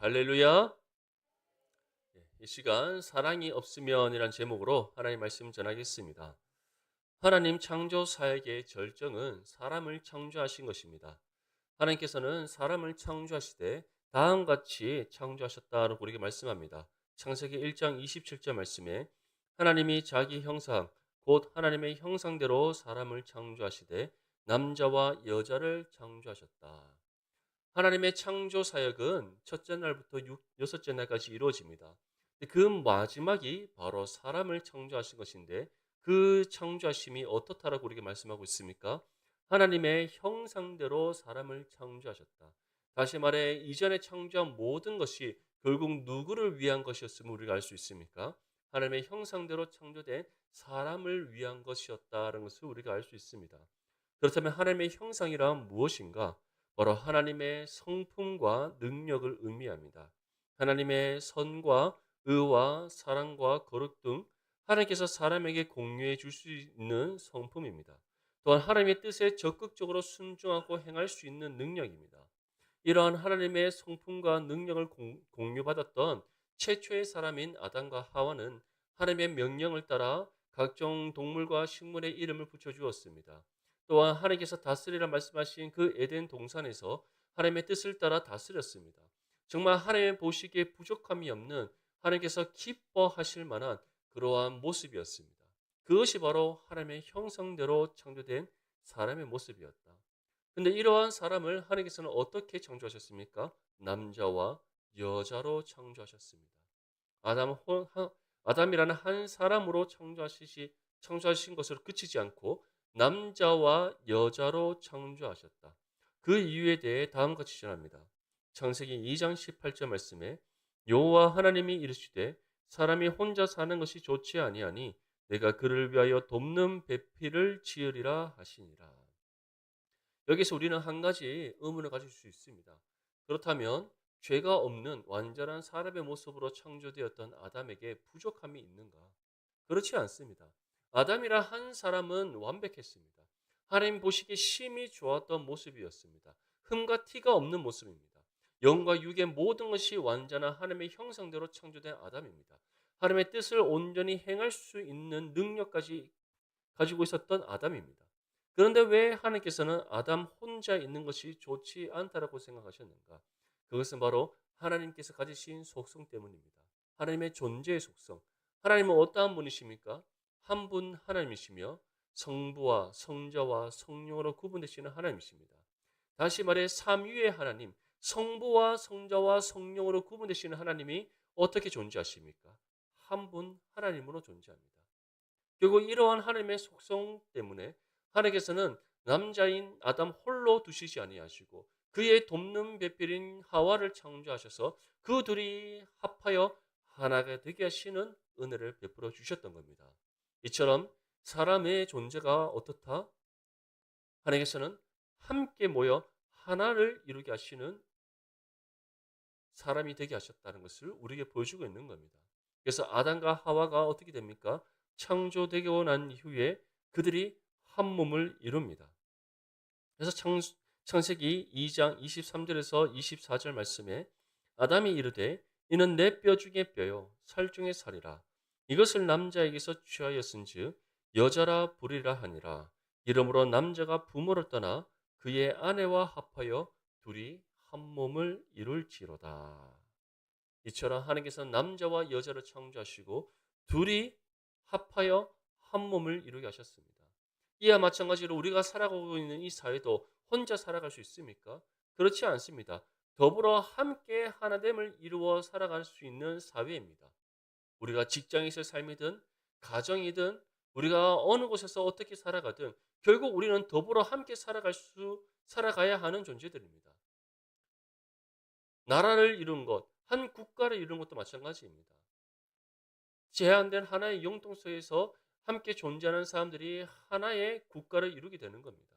할렐루야. 이 시간 사랑이 없으면이란 제목으로 하나님 말씀 전하겠습니다. 하나님 창조 사역의 절정은 사람을 창조하신 것입니다. 하나님께서는 사람을 창조하시되 다음과 같이 창조하셨다라고 우리에게 말씀합니다. 창세기 1장 27절 말씀에 하나님이 자기 형상 곧 하나님의 형상대로 사람을 창조하시되 남자와 여자를 창조하셨다. 하나님의 창조 사역은 첫째 날부터 여섯째 날까지 이루어집니다. 그 마지막이 바로 사람을 창조하신 것인데 그 창조하심이 어떻다라고 우리에게 말씀하고 있습니까? 하나님의 형상대로 사람을 창조하셨다. 다시 말해 이전에 창조한 모든 것이 결국 누구를 위한 것이었음을 우리가 알 수 있습니까? 하나님의 형상대로 창조된 사람을 위한 것이었다는 것을 우리가 알 수 있습니다. 그렇다면 하나님의 형상이란 무엇인가? 바로 하나님의 성품과 능력을 의미합니다. 하나님의 선과 의와 사랑과 거룩 등 하나님께서 사람에게 공유해 줄 수 있는 성품입니다. 또한 하나님의 뜻에 적극적으로 순종하고 행할 수 있는 능력입니다. 이러한 하나님의 성품과 능력을 공유받았던 최초의 사람인 아담과 하와는 하나님의 명령을 따라 각종 동물과 식물의 이름을 붙여주었습니다. 또한 하나님께서 다스리라 말씀하신 그 에덴 동산에서 하나님의 뜻을 따라 다스렸습니다. 정말 하나님의 보시기에 부족함이 없는 하나님께서 기뻐하실 만한 그러한 모습이었습니다. 그것이 바로 하나님의 형상대로 창조된 사람의 모습이었다. 근데 이러한 사람을 하나님께서는 어떻게 창조하셨습니까? 남자와 여자로 창조하셨습니다. 아담, 아담이라는 한 사람으로 창조하신 것으로 그치지 않고 남자와 여자로 창조하셨다. 그 이유에 대해 다음과 같이 전합니다. 창세기 2장 18절 말씀에 여호와 하나님이 이르시되 사람이 혼자 사는 것이 좋지 아니하니 내가 그를 위하여 돕는 배필을 지으리라 하시니라. 여기서 우리는 한 가지 의문을 가질 수 있습니다. 그렇다면 죄가 없는 완전한 사람의 모습으로 창조되었던 아담에게 부족함이 있는가? 그렇지 않습니다. 아담이란 한 사람은 완벽했습니다. 하나님 보시기에 심히 좋았던 모습이었습니다. 흠과 티가 없는 모습입니다. 영과 육의 모든 것이 완전한 하나님의 형상대로 창조된 아담입니다. 하나님의 뜻을 온전히 행할 수 있는 능력까지 가지고 있었던 아담입니다. 그런데 왜 하나님께서는 아담 혼자 있는 것이 좋지 않다라고 생각하셨는가? 그것은 바로 하나님께서 가지신 속성 때문입니다. 하나님의 존재의 속성. 하나님은 어떠한 분이십니까? 한 분 하나님이시며 성부와 성자와 성령으로 구분되시는 하나님이십니다. 다시 말해 삼위의 하나님, 성부와 성자와 성령으로 구분되시는 하나님이 어떻게 존재하십니까? 한 분 하나님으로 존재합니다. 결국 이러한 하나님의 속성 때문에 하나님께서는 남자인 아담 홀로 두시지 아니하시고 그의 돕는 배필인 하와를 창조하셔서 그 둘이 합하여 하나가 되게 하시는 은혜를 베풀어 주셨던 겁니다. 이처럼 사람의 존재가 어떻다? 하나님께서는 함께 모여 하나를 이루게 하시는 사람이 되게 하셨다는 것을 우리에게 보여주고 있는 겁니다. 그래서 아담과 하와가 어떻게 됩니까? 창조되고 난 이후에 그들이 한 몸을 이룹니다. 그래서 창세기 2장 23절에서 24절 말씀에 아담이 이르되 이는 내 뼈 중에 뼈요 살 중에 살이라 이것을 남자에게서 취하였은즉 여자라 부리라 하니라 이러므로 남자가 부모를 떠나 그의 아내와 합하여 둘이 한 몸을 이룰지로다. 이처럼 하나님께서는 남자와 여자를 창조하시고 둘이 합하여 한 몸을 이루게 하셨습니다. 이와 마찬가지로 우리가 살아가고 있는 이 사회도 혼자 살아갈 수 있습니까? 그렇지 않습니다. 더불어 함께 하나됨을 이루어 살아갈 수 있는 사회입니다. 우리가 직장에서 삶이든 가정이든 우리가 어느 곳에서 어떻게 살아가든 결국 우리는 더불어 함께 살아가야 하는 존재들입니다. 나라를 이룬 것, 한 국가를 이룬 것도 마찬가지입니다. 제한된 하나의 영통소에서 함께 존재하는 사람들이 하나의 국가를 이루게 되는 겁니다.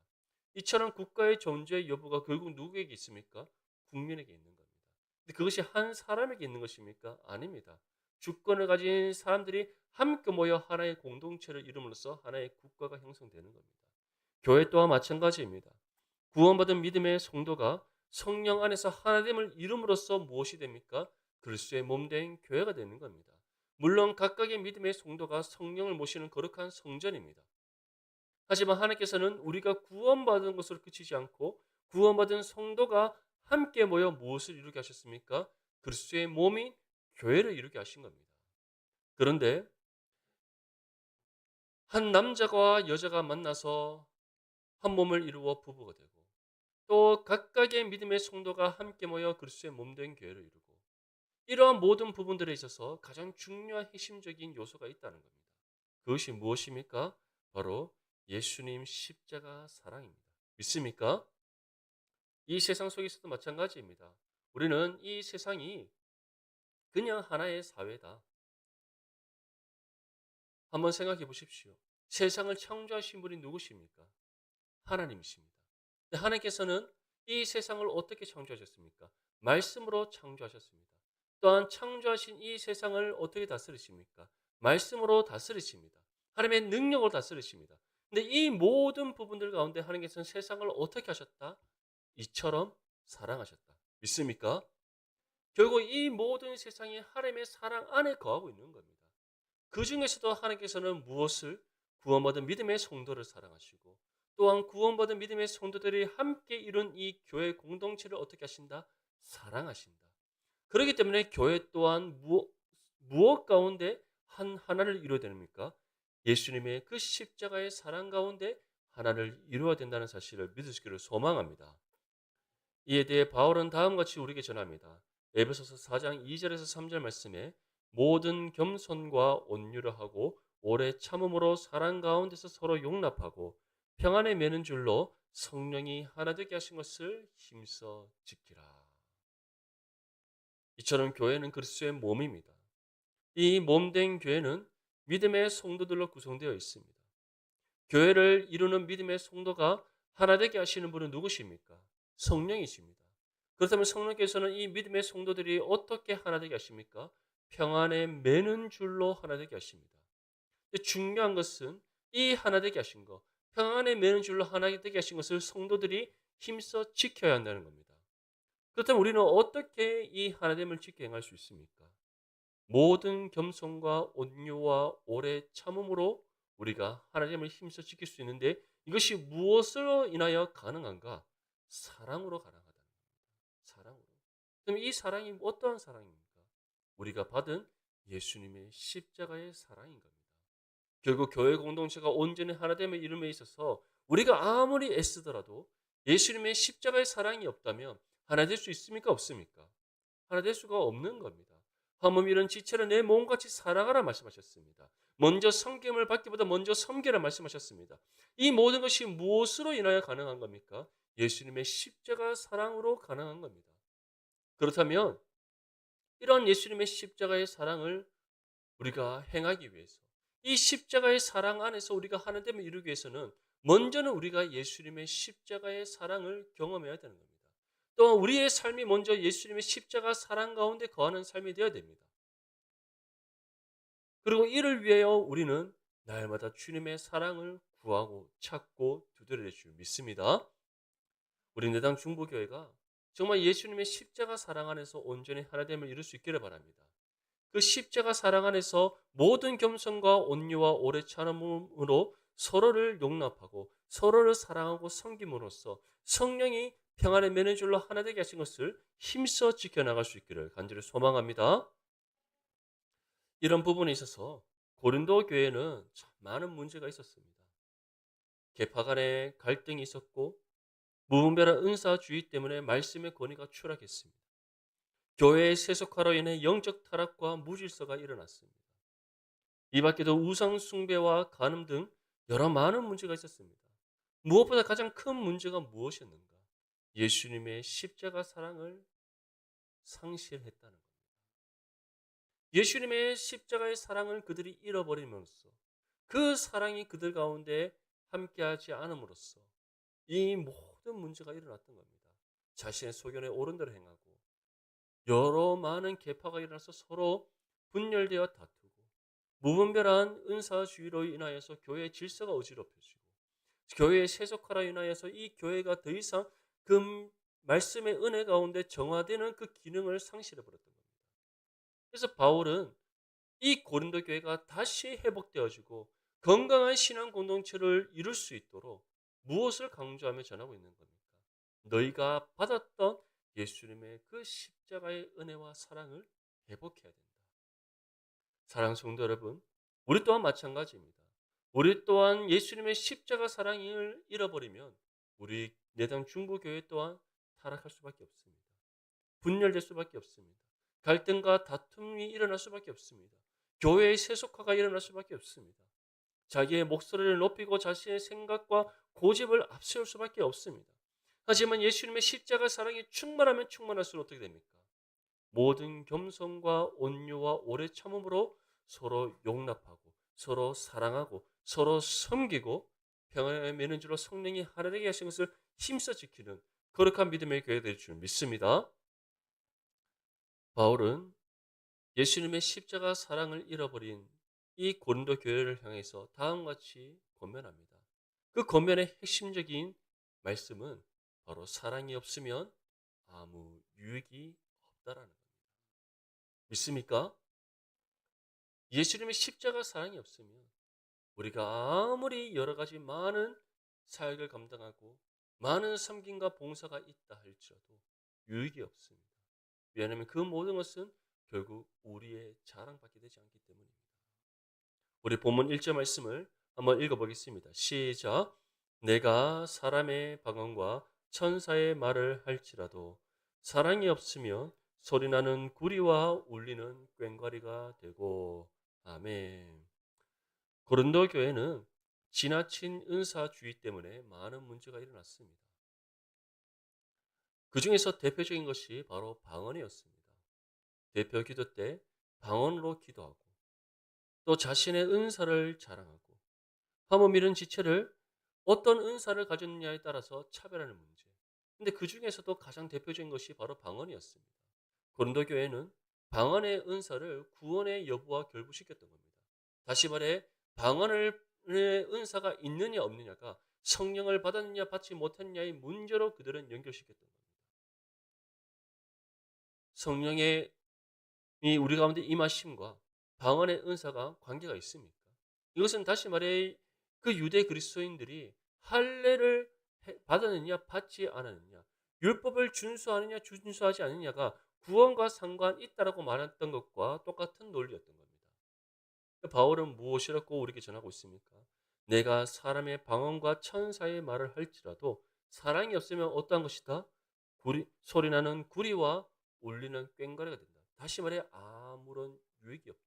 이처럼 국가의 존재 여부가 결국 누구에게 있습니까? 국민에게 있는 겁니다. 근데 그것이 한 사람에게 있는 것입니까? 아닙니다. 주권을 가진 사람들이 함께 모여 하나의 공동체를 이룸으로써 하나의 국가가 형성되는 겁니다. 교회 또한 마찬가지입니다. 구원받은 믿음의 성도가 성령 안에서 하나됨을 이름으로써 무엇이 됩니까? 그리스도의 몸된 교회가 되는 겁니다. 물론 각각의 믿음의 성도가 성령을 모시는 거룩한 성전입니다. 하지만 하나님께서는 우리가 구원받은 것으로 그치지 않고 구원받은 성도가 함께 모여 무엇을 이루게 하셨습니까? 그리스도의 몸인 교회를 이루게 하신 겁니다. 그런데 한 남자와 여자가 만나서 한 몸을 이루어 부부가 되고 또 각각의 믿음의 성도가 함께 모여 그리스도의 몸된 교회를 이루고 이러한 모든 부분들에 있어서 가장 중요한 핵심적인 요소가 있다는 겁니다. 그것이 무엇입니까? 바로 예수님 십자가 사랑입니다. 믿습니까? 이 세상 속에서도 마찬가지입니다. 우리는 이 세상이 그냥 하나의 사회다. 한번 생각해 보십시오. 세상을 창조하신 분이 누구십니까? 하나님이십니다. 근데 하나님께서는 이 세상을 어떻게 창조하셨습니까? 말씀으로 창조하셨습니다. 또한 창조하신 이 세상을 어떻게 다스리십니까? 말씀으로 다스리십니다. 하나님의 능력으로 다스리십니다. 근데 이 모든 부분들 가운데 하나님께서는 세상을 어떻게 하셨다? 이처럼 사랑하셨다. 믿습니까? 결국 이 모든 세상이 하나님의 사랑 안에 거하고 있는 겁니다. 그 중에서도 하나님께서는 무엇을 구원받은 믿음의 성도를 사랑하시고 또한 구원받은 믿음의 성도들이 함께 이룬 이 교회 공동체를 어떻게 하신다? 사랑하신다. 그렇기 때문에 교회 또한 무엇 가운데 하나를 이루어야 됩니까? 예수님의 그 십자가의 사랑 가운데 하나를 이루어야 된다는 사실을 믿으시기를 소망합니다. 이에 대해 바울은 다음과 같이 우리에게 전합니다. 에베소서 4장 2절에서 3절 말씀에 모든 겸손과 온유를 하고 오래 참음으로 사랑 가운데서 서로 용납하고 평안에 매는 줄로 성령이 하나 되게 하신 것을 힘써 지키라. 이처럼 교회는 그리스도의 몸입니다. 이 몸된 교회는 믿음의 성도들로 구성되어 있습니다. 교회를 이루는 믿음의 성도가 하나 되게 하시는 분은 누구십니까? 성령이십니다. 그렇다면 성령께서는 이 믿음의 성도들이 어떻게 하나 되게 하십니까? 평안에 매는 줄로 하나 되게 하십니다. 중요한 것은 이 하나 되게 하신 것, 평안에 매는 줄로 하나 되게 하신 것을 성도들이 힘써 지켜야 한다는 겁니다. 그렇다면 우리는 어떻게 이 하나됨을 지켜 행할 수 있습니까? 모든 겸손과 온유와 오래 참음으로 우리가 하나님을 힘써 지킬 수 있는데 이것이 무엇으로 인하여 가능한가? 사랑으로 가능하다는 겁니다. 사랑으로. 그럼 이 사랑이 어떠한 사랑입니까? 우리가 받은 예수님의 십자가의 사랑인 겁니다. 결국 교회 공동체가 온전히 하나됨의 이름에 있어서 우리가 아무리 애쓰더라도 예수님의 십자가의 사랑이 없다면 하나 될 수 있습니까? 없습니까? 하나 될 수가 없는 겁니다. 하나님 이런 지체를 내 몸같이 사랑하라 말씀하셨습니다. 먼저 섬김을 받기보다 먼저 섬기라 말씀하셨습니다. 이 모든 것이 무엇으로 인하여 가능한 겁니까? 예수님의 십자가 사랑으로 가능한 겁니다. 그렇다면 이런 예수님의 십자가의 사랑을 우리가 행하기 위해서 이 십자가의 사랑 안에서 우리가 하나됨을 이루기 위해서는 먼저는 우리가 예수님의 십자가의 사랑을 경험해야 되는 겁니다. 또 우리의 삶이 먼저 예수님의 십자가 사랑 가운데 거하는 삶이 되어야 됩니다. 그리고 이를 위하여 우리는 날마다 주님의 사랑을 구하고 찾고 두드릴 줄 믿습니다. 우리 내당 중보교회가 정말 예수님의 십자가 사랑 안에서 온전히 하나됨을 이룰 수 있기를 바랍니다. 그 십자가 사랑 안에서 모든 겸손과 온유와 오래 참음으로 서로를 용납하고 서로를 사랑하고 섬김으로써 성령이 평안의 매는 줄로 하나 되게 하신 것을 힘써 지켜나갈 수 있기를 간절히 소망합니다. 이런 부분에 있어서 고린도 교회는 참 많은 문제가 있었습니다. 계파 간의 갈등이 있었고 무분별한 은사주의 때문에 말씀의 권위가 추락했습니다. 교회의 세속화로 인해 영적 타락과 무질서가 일어났습니다. 이 밖에도 우상 숭배와 간음 등 여러 많은 문제가 있었습니다. 무엇보다 가장 큰 문제가 무엇이었는가? 예수님의 십자가 사랑을 상실했다는 겁니다. 예수님의 십자가의 사랑을 그들이 잃어버림으로써 그 사랑이 그들 가운데 함께하지 않음으로써 이 모든 문제가 일어났던 겁니다. 자신의 소견에 옳은 대로 행하고 여러 많은 계파가 일어나서 서로 분열되어 다투고 무분별한 은사주의로 인하여서 교회의 질서가 어지럽혀지고 교회의 세속화로 인하여서 이 교회가 더 이상 그 말씀의 은혜 가운데 정화되는 그 기능을 상실해 버렸던 겁니다. 그래서 바울은 이 고린도 교회가 다시 회복되어지고 건강한 신앙 공동체를 이룰 수 있도록 무엇을 강조하며 전하고 있는 겁니까? 너희가 받았던 예수님의 그 십자가의 은혜와 사랑을 회복해야 된다. 사랑하는 성도 여러분, 우리 또한 마찬가지입니다. 우리 또한 예수님의 십자가 사랑을 잃어버리면 우리 내당 중보교회 또한 타락할 수밖에 없습니다. 분열될 수밖에 없습니다. 갈등과 다툼이 일어날 수밖에 없습니다. 교회의 세속화가 일어날 수밖에 없습니다. 자기의 목소리를 높이고 자신의 생각과 고집을 앞세울 수밖에 없습니다. 하지만 예수님의 십자가 사랑이 충만하면 충만할수록 어떻게 됩니까? 모든 겸손과 온유와 오래 참음으로 서로 용납하고 서로 사랑하고 서로 섬기고 평안에 매는 줄로 성령이 하나님께 하신 것을 힘써 지키는 거룩한 믿음의 교회가 될 줄 믿습니다. 바울은 예수님의 십자가 사랑을 잃어버린 이 고린도 교회를 향해서 다음과 같이 권면합니다. 그 권면의 핵심적인 말씀은 바로 사랑이 없으면 아무 유익이 없다라는 겁니다. 믿습니까? 예수님의 십자가 사랑이 없으면 우리가 아무리 여러 가지 많은 사역을 감당하고 많은 섬김과 봉사가 있다 할지라도 유익이 없습니다. 왜냐하면 그 모든 것은 결국 우리의 자랑받게 되지 않기 때문입니다. 우리 본문 1절 말씀을 한번 읽어보겠습니다. 시작. 내가 사람의 방언과 천사의 말을 할지라도 사랑이 없으면 소리나는 구리와 울리는 꽹과리가 되고. 아멘. 고린도 교회는 지나친 은사주의 때문에 많은 문제가 일어났습니다. 그 중에서 대표적인 것이 바로 방언이었습니다. 대표 기도 때 방언으로 기도하고 또 자신의 은사를 자랑하고 하물 이런 지체를 어떤 은사를 가졌느냐에 따라서 차별하는 문제. 근데 그 중에서도 가장 대표적인 것이 바로 방언이었습니다. 고린도 교회는 방언의 은사를 구원의 여부와 결부시켰던 겁니다. 다시 말해 방언의 은사가 있느냐 없느냐가 성령을 받았느냐 받지 못했느냐의 문제로 그들은 연결시켰던 겁니다. 성령의 이 우리 가운데 임하심과 방언의 은사가 관계가 있습니까? 이것은 다시 말해 그 유대 그리스도인들이 할례를 받았느냐 받지 않았느냐, 율법을 준수하느냐 준수하지 않느냐가 구원과 상관 있다라고 말했던 것과 똑같은 논리였던 겁니다. 바울은 무엇이라고 우리에게 전하고 있습니까? 내가 사람의 방언과 천사의 말을 할지라도 사랑이 없으면 어떠한 것이다? 소리나는 구리와 울리는 꽹과리가 된다. 다시 말해 아무런 유익이 없다.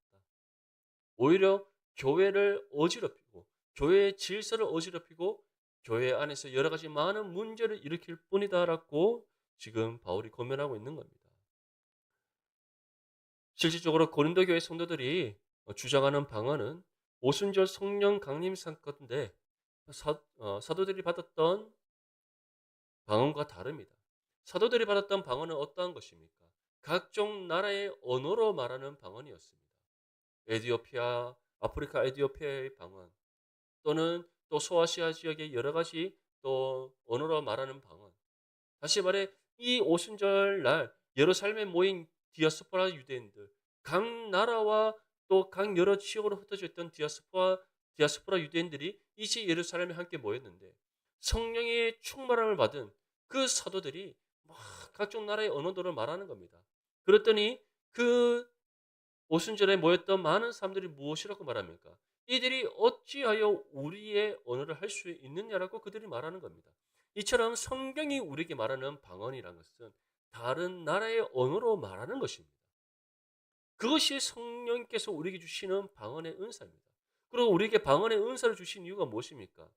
오히려 교회를 어지럽히고 교회의 질서를 어지럽히고 교회 안에서 여러 가지 많은 문제를 일으킬 뿐이다라고 지금 바울이 권면하고 있는 겁니다. 실질적으로 고린도 교회 성도들이 주장하는 방언은 오순절 성령 강림 사건인데 사도들이 받았던 방언과 다릅니다. 사도들이 받았던 방언은 어떠한 것입니까? 각종 나라의 언어로 말하는 방언이었습니다. 에티오피아, 아프리카 에티오피아의 방언 또는 또 소아시아 지역의 여러 가지 또 언어로 말하는 방언. 다시 말해 이 오순절 날 예루살렘에 모인 디아스포라 유대인들, 각 나라와 또 각 여러 지역으로 흩어져 있던 디아스포라 유대인들이 이제 예루살렘에 함께 모였는데 성령의 충만함을 받은 그 사도들이 막 각종 나라의 언어들을 말하는 겁니다. 그랬더니 그 오순절에 모였던 많은 사람들이 무엇이라고 말합니까? 이들이 어찌하여 우리의 언어를 할 수 있느냐라고 그들이 말하는 겁니다. 이처럼 성경이 우리에게 말하는 방언이라는 것은 다른 나라의 언어로 말하는 것입니다. 그것이 성령께서 우리에게 주시는 방언의 은사입니다. 그리고 우리에게 방언의 은사를 주신 이유가 무엇입니까?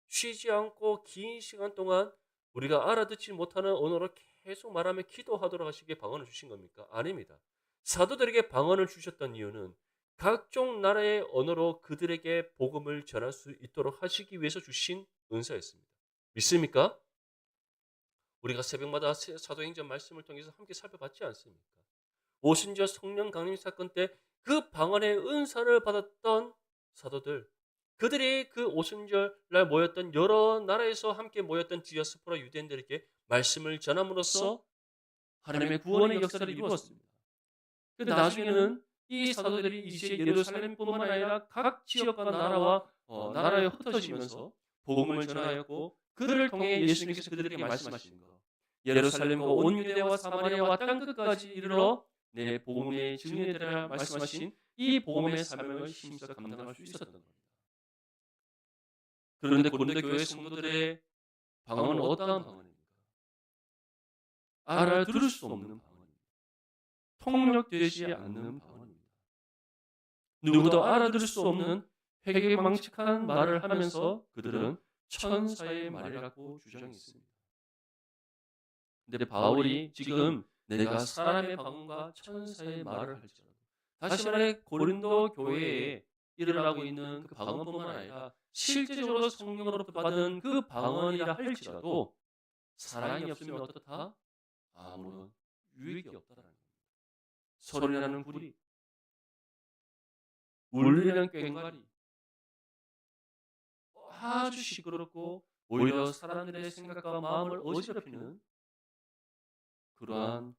쉬지 않고 긴 시간 동안 우리가 알아듣지 못하는 언어로 계속 말하며 기도하도록 하시기에 방언을 주신 겁니까? 아닙니다. 사도들에게 방언을 주셨던 이유는 각종 나라의 언어로 그들에게 복음을 전할 수 있도록 하시기 위해서 주신 은사였습니다. 믿습니까? 우리가 새벽마다 사도행전 말씀을 통해서 함께 살펴봤지 않습니까? 오순절 성령 강림 사건 때 그 방언의 은사를 받았던 사도들, 그들이 그 오순절 날 모였던 여러 나라에서 함께 모였던 디아스포라 유대인들에게 말씀을 전함으로써 하나님의 구원의 역사를 이루었습니다. 그런데 나중에는 이 사도들이 이제 예루살렘뿐만 아니라 각 지역과 나라와 나라에 흩어지면서 복음을 전하였고, 그들을 통해 예수님께서 그들에게 말씀하신 것, 예루살렘과 온 유대와 사마리아와 땅 끝까지 이르러 내 복음의 증인이 되라 말씀하신 이 복음의 사명을 힘써 감당할 수 있었던 겁니다. 그런데 고린도 교회 성도들의 방언은 어떠한 방언입니까? 알아들을 수 없는 방언입니다. 통역되지 않는 방언입니다. 누구도 알아들을 수 없는 회개망측한 말을 하면서 그들은 천사의 말이라고 주장했습니다. 근데 바울이 지금 내가 사람의 방언과 천사의 말을 할지라도, 다시 말해 고린도 교회에 일어나고 있는 그 방언뿐만 아니라 실제적으로 성령으로부터 받은 그 방언이라 할지라도 사랑이 없으면 어떻다? 아무런 유익이 없다라는 겁니다. 소리나는 구리, 울리는 꽹과리, 아주 시끄럽고 오히려 사람들의 생각과 마음을 어지럽히는 그러한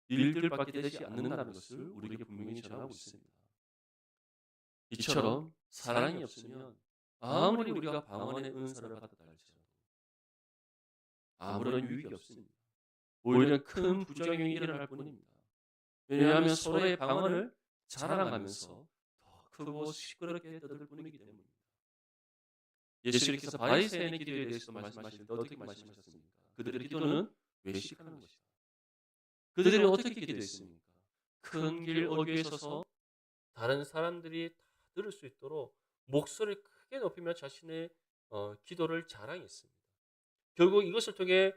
일들밖에 되지 않는다는 것을 우리에게 분명히 전하고 있습니다. 이처럼 사랑이 없으면 아무리 우리가 방언의 은사를 받았다 할지라도 아무런 유익이 없습니다. 오히려 큰 부작용이 일어날 뿐입니다. 왜냐하면 서로의 방언을 자랑하면서 더 크고 시끄럽게 떠들 뿐이기 때문입니다. 예수님께서 바리새인의 기도에 대해서 말씀하실 때 어떻게 말씀하셨습니까? 그들의 기도는 외식하는 것이다. 그들이 어떻게 기도했습니까? 큰 길 어귀에 서서 다른 사람들이 다 들을 수 있도록 목소리를 크게 높이며 자신의 기도를 자랑했습니다. 결국 이것을 통해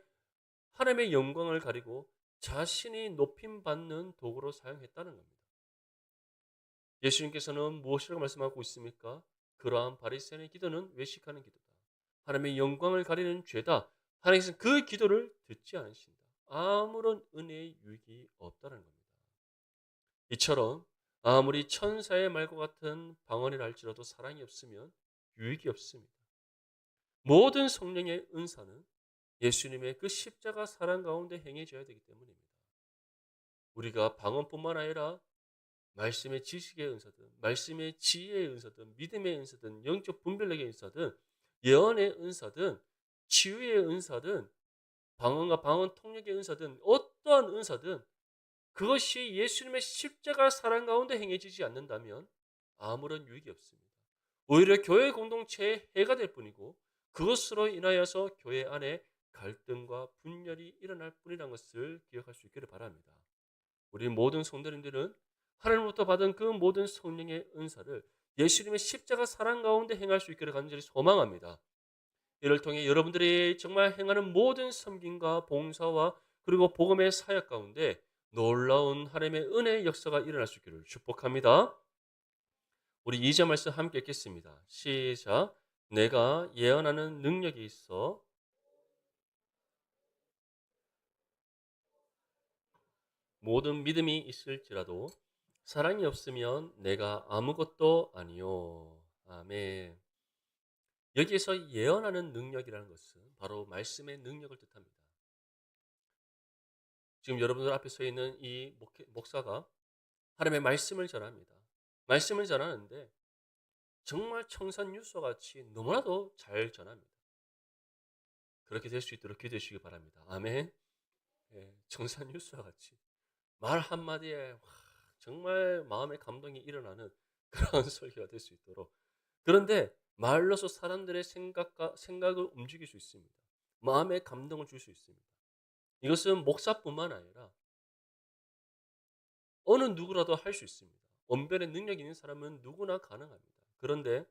하나님의 영광을 가리고 자신이 높임받는 도구로 사용했다는 겁니다. 예수님께서는 무엇이라고 말씀하고 있습니까? 그러한 바리새인의 기도는 외식하는 기도다. 하나님의 영광을 가리는 죄다. 하나님께서는 그 기도를 듣지 않으신다. 아무런 은혜의 유익이 없다는 겁니다. 이처럼 아무리 천사의 말과 같은 방언이라 할지라도 사랑이 없으면 유익이 없습니다. 모든 성령의 은사는 예수님의 그 십자가 사랑 가운데 행해져야 되기 때문입니다. 우리가 방언뿐만 아니라 말씀의 지식의 은사든, 말씀의 지혜의 은사든, 믿음의 은사든, 영적 분별력의 은사든, 예언의 은사든, 치유의 은사든, 방언과 방언 통역의 은사든, 어떠한 은사든 그것이 예수님의 십자가 사랑 가운데 행해지지 않는다면 아무런 유익이 없습니다. 오히려 교회 공동체에 해가 될 뿐이고, 그것으로 인하여서 교회 안에 갈등과 분열이 일어날 뿐이라는 것을 기억할 수 있기를 바랍니다. 우리 모든 성도님들은 하나님으로부터 받은 그 모든 성령의 은사를 예수님의 십자가 사랑 가운데 행할 수 있기를 간절히 소망합니다. 이를 통해 여러분들이 정말 행하는 모든 섬김과 봉사와 그리고 복음의 사역 가운데 놀라운 하나님의 은혜의 역사가 일어날 수 있기를 축복합니다. 우리 2절 말씀 함께 읽겠습니다. 시작. 내가 예언하는 능력이 있어 모든 믿음이 있을지라도 사랑이 없으면 내가 아무것도 아니요. 아멘. 여기에서 예언하는 능력이라는 것은 바로 말씀의 능력을 뜻합니다. 지금 여러분들 앞에 서 있는 이 목사가 하나님의 말씀을 전합니다. 말씀을 전하는데 정말 청산유수와 같이 너무나도 잘 전합니다. 그렇게 될 수 있도록 기도해 주시기 바랍니다. 아멘. 청산유수와 같이 말 한마디에 정말 마음의 감동이 일어나는 그런 설교가 될 수 있도록. 그런데 말로서 사람들의 생각을 움직일 수 있습니다. 마음의 감동을 줄 수 있습니다. 이것은 목사뿐만 아니라 어느 누구라도 할 수 있습니다. 언변의 능력이 있는 사람은 누구나 가능합니다. 그런데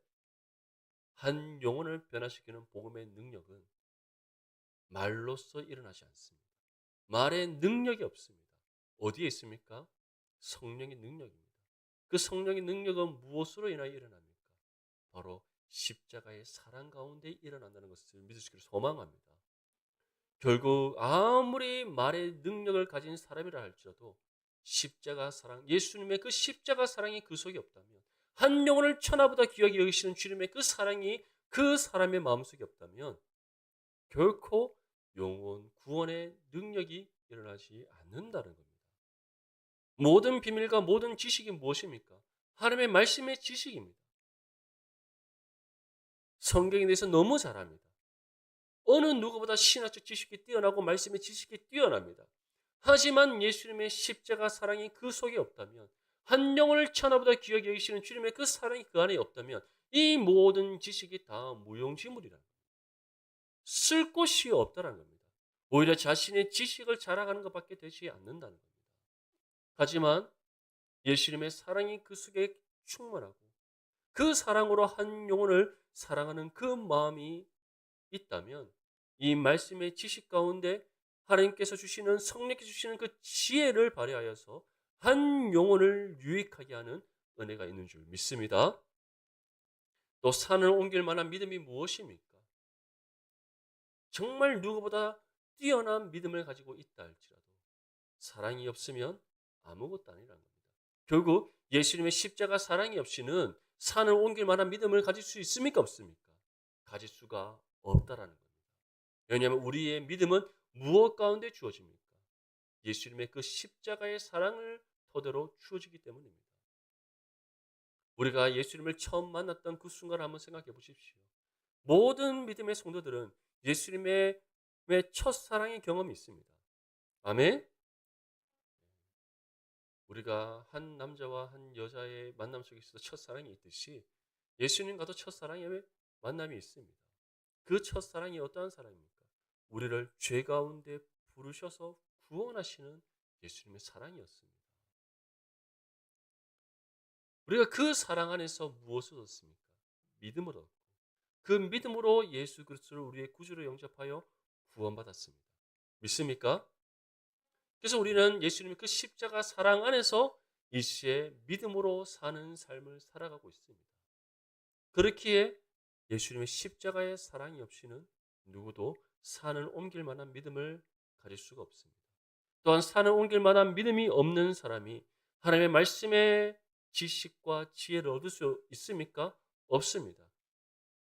한 영혼을 변화시키는 복음의 능력은 말로써 일어나지 않습니다. 말의 능력이 없습니다. 어디에 있습니까? 성령의 능력입니다. 그 성령의 능력은 무엇으로 인하여 일어납니까? 바로 십자가의 사랑 가운데 일어난다는 것을 믿을 수 있기를 소망합니다. 결국 아무리 말의 능력을 가진 사람이라 할지라도 십자가 사랑, 예수님의 그 십자가 사랑이 그 속에 없다면, 한 영혼을 천하보다 귀하게 여기시는 주님의 그 사랑이 그 사람의 마음속에 없다면 결코 영혼 구원의 능력이 일어나지 않는다는 겁니다. 모든 비밀과 모든 지식이 무엇입니까? 하나님의 말씀의 지식입니다. 성경에 대해서 너무 잘 압니다. 어느 누구보다 신학적 지식이 뛰어나고 말씀의 지식이 뛰어납니다. 하지만 예수님의 십자가 사랑이 그 속에 없다면, 한 영혼을 천하보다 귀하게 여기시는 주님의 그 사랑이 그 안에 없다면 이 모든 지식이 다 무용지물이라, 쓸 곳이 없다는 겁니다. 오히려 자신의 지식을 자랑하는 것밖에 되지 않는다는 겁니다. 하지만 예수님의 사랑이 그 속에 충만하고 그 사랑으로 한 영혼을 사랑하는 그 마음이 있다면, 이 말씀의 지식 가운데 하나님께서 주시는, 성령께서 주시는 그 지혜를 발휘하여서 한 영혼을 유익하게 하는 은혜가 있는 줄 믿습니다. 또 산을 옮길 만한 믿음이 무엇입니까? 정말 누구보다 뛰어난 믿음을 가지고 있다 할지라도 사랑이 없으면 아무것도 아니라는 겁니다. 결국 예수님의 십자가 사랑이 없이는 산을 옮길 만한 믿음을 가질 수 있습니까? 없습니까? 가질 수가 없다라는 겁니다. 왜냐하면 우리의 믿음은 무엇 가운데 주어집니까? 예수님의 그 십자가의 사랑을 토대로 주어지기 때문입니다. 우리가 예수님을 처음 만났던 그 순간을 한번 생각해 보십시오. 모든 믿음의 성도들은 예수님의 첫사랑의 경험이 있습니다. 아멘? 우리가 한 남자와 한 여자의 만남 속에 있어서 첫사랑이 있듯이 예수님과도 첫사랑의 만남이 있습니다. 그 첫사랑이 어떠한 사랑입니까? 우리를 죄 가운데 부르셔서 구원하시는 예수님의 사랑이었습니다. 우리가 그 사랑 안에서 무엇을 얻습니까? 믿음을 얻고, 그 믿음으로 예수 그리스도를 우리의 구주로 영접하여 구원받았습니다. 믿습니까? 그래서 우리는 예수님의 그 십자가 사랑 안에서 이 시에 믿음으로 사는 삶을 살아가고 있습니다. 그렇기에 예수님의 십자가의 사랑이 없이는 누구도 산을 옮길 만한 믿음을 가질 수가 없습니다. 또한 산을 옮길 만한 믿음이 없는 사람이 하나님의 말씀의 지식과 지혜를 얻을 수 있습니까? 없습니다.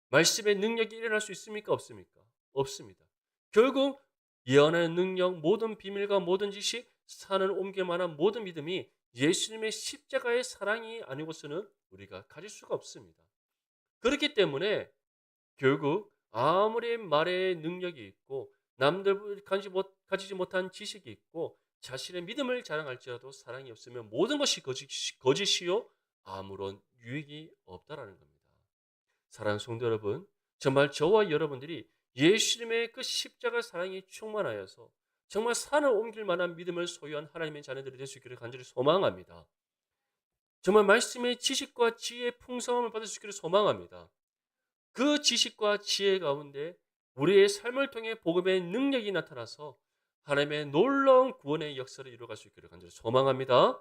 말씀의 능력이 일어날 수 있습니까? 없습니까? 없습니다. 결국 예언의 능력, 모든 비밀과 모든 지식, 산을 옮길 만한 모든 믿음이 예수님의 십자가의 사랑이 아니고서는 우리가 가질 수가 없습니다. 그렇기 때문에 결국 아무리 말의 능력이 있고 남들 가지지 못한 지식이 있고 자신의 믿음을 자랑할지라도 사랑이 없으면 모든 것이 거짓이요 아무런 유익이 없다라는 겁니다. 사랑하는 성도 여러분, 정말 저와 여러분들이 예수님의 그 십자가 사랑이 충만하여서 정말 산을 옮길 만한 믿음을 소유한 하나님의 자녀들이 될 수 있기를 간절히 소망합니다. 정말 말씀의 지식과 지혜의 풍성함을 받을 수 있기를 소망합니다. 그 지식과 지혜 가운데 우리의 삶을 통해 복음의 능력이 나타나서 하나님의 놀라운 구원의 역사를 이루어갈 수 있기를 간절히 소망합니다.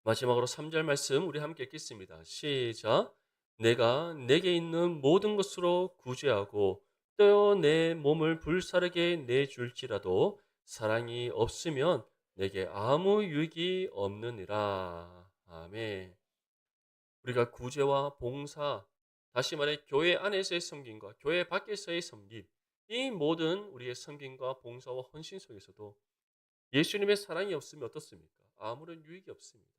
마지막으로 3절 말씀 우리 함께 읽겠습니다. 시작. 내가 내게 있는 모든 것으로 구제하고 또 내 몸을 불사르게 내줄지라도 사랑이 없으면 내게 아무 유익이 없느니라. 아멘. 우리가 구제와 봉사, 다시 말해 교회 안에서의 섬김과 교회 밖에서의 섬김, 이 모든 우리의 섬김과 봉사와 헌신 속에서도 예수님의 사랑이 없으면 어떻습니까? 아무런 유익이 없습니다.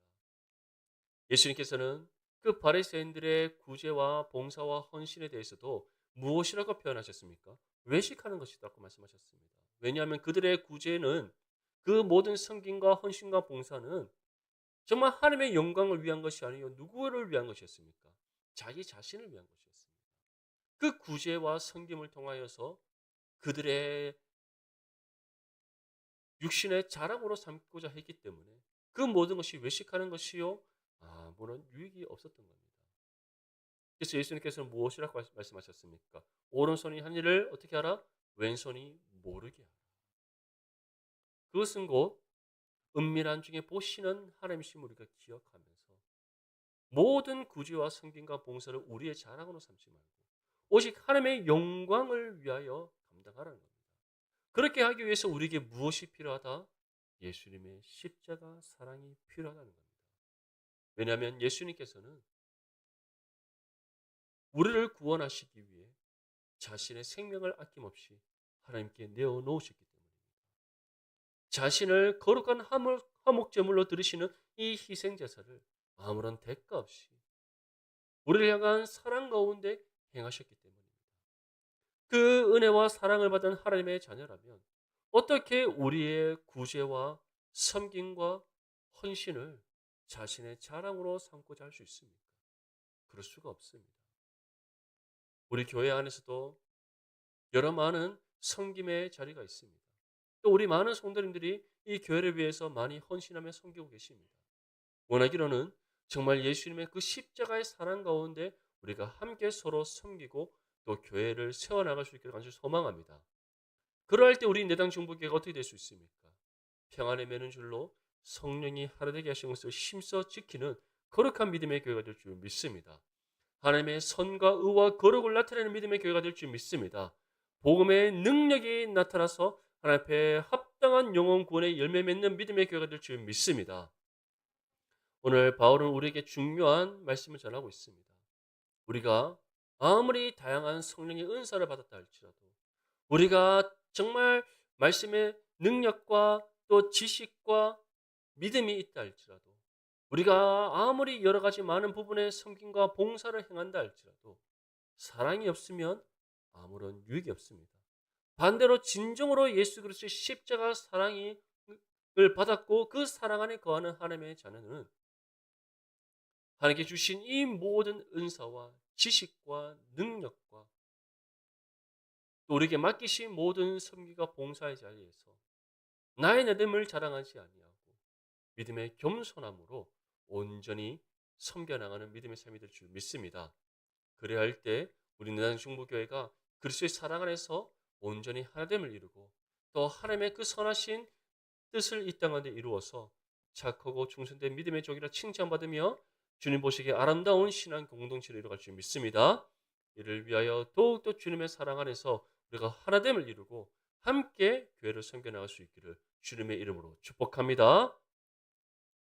예수님께서는 그 바리새인들의 구제와 봉사와 헌신에 대해서도 무엇이라고 표현하셨습니까? 외식하는 것이라고 말씀하셨습니다. 왜냐하면 그들의 구제는, 그 모든 섬김과 헌신과 봉사는 정말 하나님의 영광을 위한 것이 아니요 누구를 위한 것이었습니까? 자기 자신을 위한 것이었습니다. 그 구제와 섬김을 통하여서 그들의 육신의 자랑으로 삼고자 했기 때문에 그 모든 것이 외식하는 것이요 아무런 유익이 없었던 겁니다. 그래서 예수님께서는 무엇이라고 말씀하셨습니까? 오른손이 한 일을 어떻게 하라? 왼손이 모르게 하라. 그것은 곧 은밀한 중에 보시는 하나님이심을 우리가 기억하면서 모든 구제와 섬김과 봉사를 우리의 자랑으로 삼지 말고 오직 하나님의 영광을 위하여 감당하라는 겁니다. 그렇게 하기 위해서 우리에게 무엇이 필요하다? 예수님의 십자가 사랑이 필요하다는 겁니다. 왜냐하면 예수님께서는 우리를 구원하시기 위해 자신의 생명을 아낌없이 하나님께 내어놓으셨기 때문입니다. 자신을 거룩한 화목제물로 드리시는 이 희생제사를 아무런 대가 없이 우리를 향한 사랑 가운데 행하셨기 때문입니다. 그 은혜와 사랑을 받은 하나님의 자녀라면 어떻게 우리의 구제와 섬김과 헌신을 자신의 자랑으로 삼고자 할 수 있습니까? 그럴 수가 없습니다. 우리 교회 안에서도 여러 많은 섬김의 자리가 있습니다. 또 우리 많은 성도님들이 이 교회를 위해서 많이 헌신하며 섬기고 계십니다. 원하기로는 정말 예수님의 그 십자가의 사랑 가운데 우리가 함께 서로 섬기고 또 교회를 세워나갈 수 있기를 간절히 소망합니다. 그러할 때 우리 내당 중보교회가 어떻게 될 수 있습니까? 평안의 매는 줄로 성령이 하나 되게 하신 것을 힘써 지키는 거룩한 믿음의 교회가 될 줄 믿습니다. 하나님의 선과 의와 거룩을 나타내는 믿음의 교회가 될 줄 믿습니다. 복음의 능력이 나타나서 하나님 앞에 합당한 영혼 구원의 열매 맺는 믿음의 교회가 될 줄 믿습니다. 오늘 바울은 우리에게 중요한 말씀을 전하고 있습니다. 우리가 아무리 다양한 성령의 은사를 받았다 할지라도 우리가 정말 말씀의 능력과 또 지식과 믿음이 있다 할지라도 우리가 아무리 여러 가지 많은 부분의 섬김과 봉사를 행한다 할지라도 사랑이 없으면 아무런 유익이 없습니다. 반대로 진정으로 예수 그리스도의 십자가 사랑을 받았고 그 사랑 안에 거하는 하나님의 자녀는 하나님께 주신 이 모든 은사와 지식과 능력과 또 우리에게 맡기신 모든 섬기가 봉사의 자리에서 나의 믿음을 자랑하지 아니하고 믿음의 겸손함으로 온전히 섬겨나가는 믿음의 삶이 될 줄 믿습니다. 그래야 할 때 우리 내당 중보교회가 그리스도의 사랑 안에서 온전히 하나됨을 이루고 또 하나님의 그 선하신 뜻을 이 땅 가운데 이루어서 착하고 충성된 믿음의 종이라 칭찬받으며 주님 보시기에 아름다운 신앙 공동체를 이루어갈 줄 믿습니다. 이를 위하여 더욱더 주님의 사랑 안에서 우리가 하나됨을 이루고 함께 교회를 섬겨나갈 수 있기를 주님의 이름으로 축복합니다.